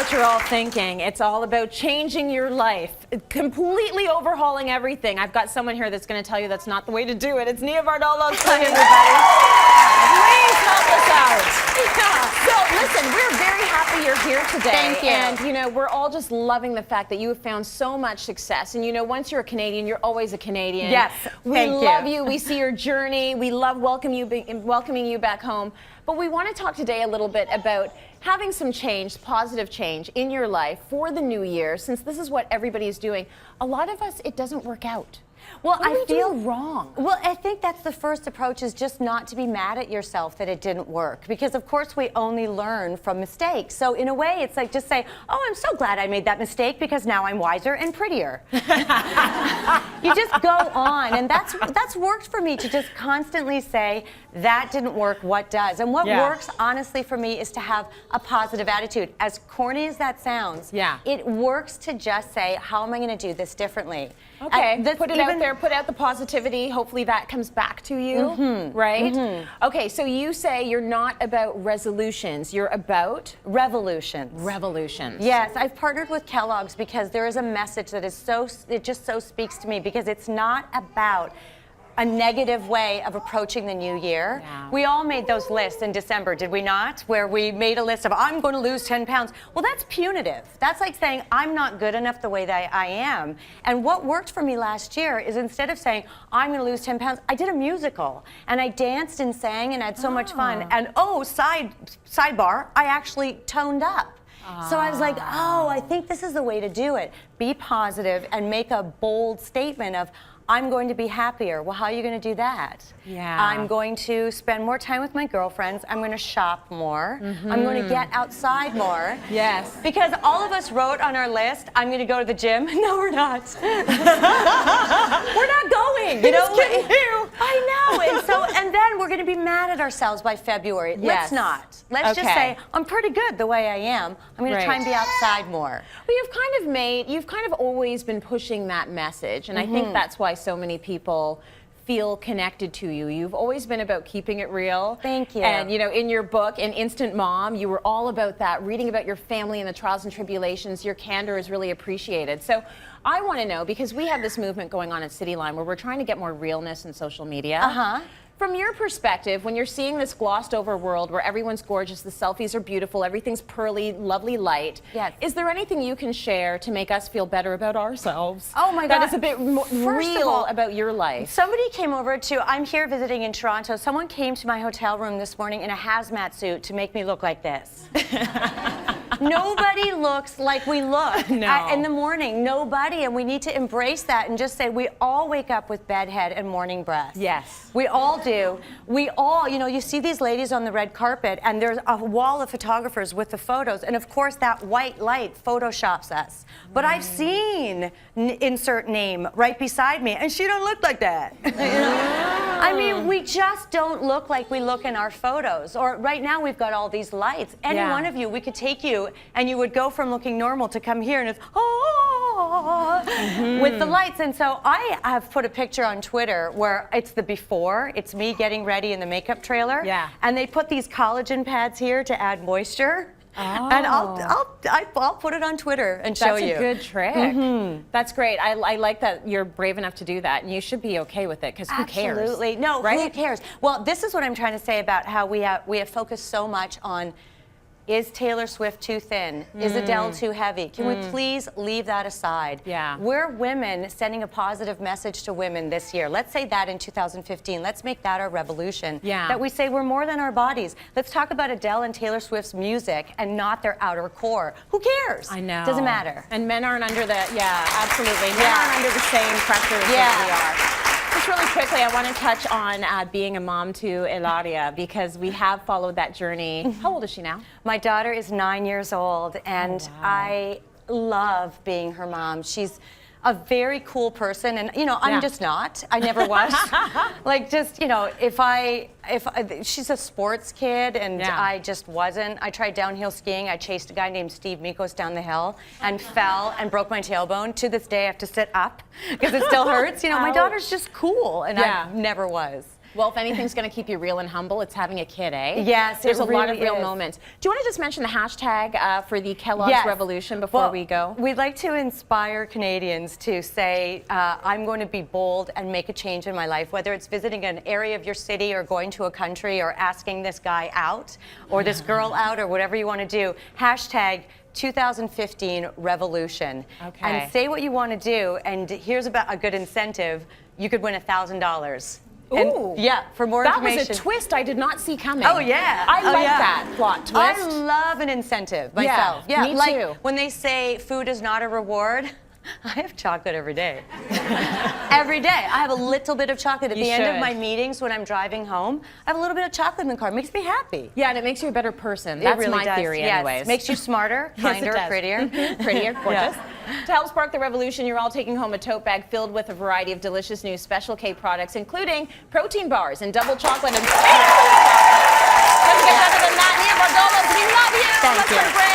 what you're all thinking. It's all about changing your life, completely overhauling everything. I've got someone here that's going to tell you that's not the way to do it. It's Nia Vardalos. Hi, everybody. Please help us out. So, listen, we're very happy you're here today. Thank you. And, you know, we're all just loving the fact that you have found so much success. And, you know, once you're a Canadian, you're always a Canadian. Yes, we love you. We see your journey. We love welcoming you back home. But we want to talk today a little bit about having some change, positive change in your life for the new year, since this is what everybody is doing. A lot of us, it doesn't work out. Well, I feel wrong. Well, I think that's the first approach, is just not to be mad at yourself that it didn't work. Because, of course, we only learn from mistakes. So, in a way, it's like just say, oh, I'm so glad I made that mistake because now I'm wiser and prettier. You just go on. And that's worked for me, to just constantly say, that didn't work, what does? And what works, honestly, for me is to have a positive attitude. As corny as that sounds, it works to just say, how am I going to do this differently? Okay, put it out there, put out the positivity. Hopefully that comes back to you, right? Okay, so you say you're not about resolutions, you're about revolutions. Revolutions. Yes, I've partnered with Kellogg's because there is a message that is it just so speaks to me, because it's not about a negative way of approaching the new year. We all made those lists in December, did we not? Where we made a list of, I'm going to lose 10 pounds. Well, that's punitive. That's like saying, I'm not good enough the way that I am. And what worked for me last year is, instead of saying, I'm going to lose 10 pounds, I did a musical. And I danced and sang and had so much fun. And sidebar, I actually toned up. So I was like, oh, I think this is the way to do it. Be positive and make a bold statement of, I'm going to be happier. Well, how are you going to do that? I'm going to spend more time with my girlfriends. I'm going to shop more. I'm going to get outside more. Because all of us wrote on our list, I'm going to go to the gym. No, we're not. We're not going. You know? I know. And then we're going to be mad at ourselves by February. Let's not. Let's just say, I'm pretty good the way I am. I'm going to try and be outside more. Well, you've kind of always been pushing that message, and I think that's why so many people feel connected to you. You've always been about keeping it real. Thank you. And you know, in your book, An Instant Mom, you were all about that, reading about your family and the trials and tribulations. Your candor is really appreciated. So I want to know, because we have this movement going on at Cityline where we're trying to get more realness in social media. From your perspective, when you're seeing this glossed over world where everyone's gorgeous, the selfies are beautiful, everything's pearly, lovely light, is there anything you can share to make us feel better about ourselves? Oh my God. That is a bit real about your life. Somebody came over I'm here visiting in Toronto, someone came to my hotel room this morning in a hazmat suit to make me look like this. Nobody looks like we look in the morning. Nobody. And we need to embrace that and just say, we all wake up with bedhead and morning breath. We all do. We all, you know, you see these ladies on the red carpet and there's a wall of photographers with the photos. And of course that white light photoshops us. But I've seen insert name right beside me and she don't look like that. You know? I mean, we just don't look like we look in our photos. Or right now we've got all these lights. Any one of you, we could take you and you would go from looking normal to come here and it's with the lights. And so I have put a picture on Twitter where it's the before, it's me getting ready in the makeup trailer. And they put these collagen pads here to add moisture. And I'll put it on Twitter and show you. That's a good trick. That's great. I like that you're brave enough to do that, and you should be okay with it, because who cares? Absolutely. No, who cares? Well, this is what I'm trying to say about how we have focused so much on, is Taylor Swift too thin? Is Adele too heavy? Can we please leave that aside? We're women sending a positive message to women this year. Let's say that in 2015. Let's make that our revolution. That we say we're more than our bodies. Let's talk about Adele and Taylor Swift's music and not their outer core. Who cares? I know. Doesn't matter. And men aren't under the, absolutely. Men aren't under the same pressure as we are. Just really quickly, I want to touch on being a mom to Ilaria, because we have followed that journey. How old is she now? My daughter is 9 years old, and I love being her mom. She's a very cool person, and you know, I'm just not. I never was. Like, just, you know, if she's a sports kid and I just wasn't. I tried downhill skiing. I chased a guy named Steve Mikos down the hill and fell and broke my tailbone. To this day I have to sit up because it still hurts. You know, my daughter's just cool, and I never was. Well, if anything's going to keep you real and humble, it's having a kid, eh? Yes, There's it a lot of really real is. moments. Do you want to just mention the hashtag for the Kellogg's Yes. Revolution before Well, we go? We'd like to inspire Canadians to say, I'm going to be bold and make a change in my life, whether it's visiting an area of your city or going to a country or asking this guy out or this girl out or whatever you want to do. Hashtag 2015 Revolution. Okay. And say what you want to do. And here's about a good incentive. You could win $1,000. Ooh. Yeah, for more That information. was a twist I did not see coming. Oh yeah, I oh, like yeah. that plot twist. I love an incentive myself. Yeah, me like too. when they say food is not a reward, I have chocolate every day. Every day. I have a little bit of chocolate at You the end of should. my meetings when I'm driving home. I have a little bit of chocolate in the car. It makes me happy. Yeah, and it makes you a better person. That's it really my does. theory, Yes. anyways. Makes you smarter, Yes, it kinder, does. prettier. Prettier, gorgeous. Yeah. To help spark the revolution, you're all taking home a tote bag filled with a variety of delicious new Special K products, including protein bars and double chocolate and doesn't get better than that. Nia Vardalos, we love you. Thank Let's you. go to break.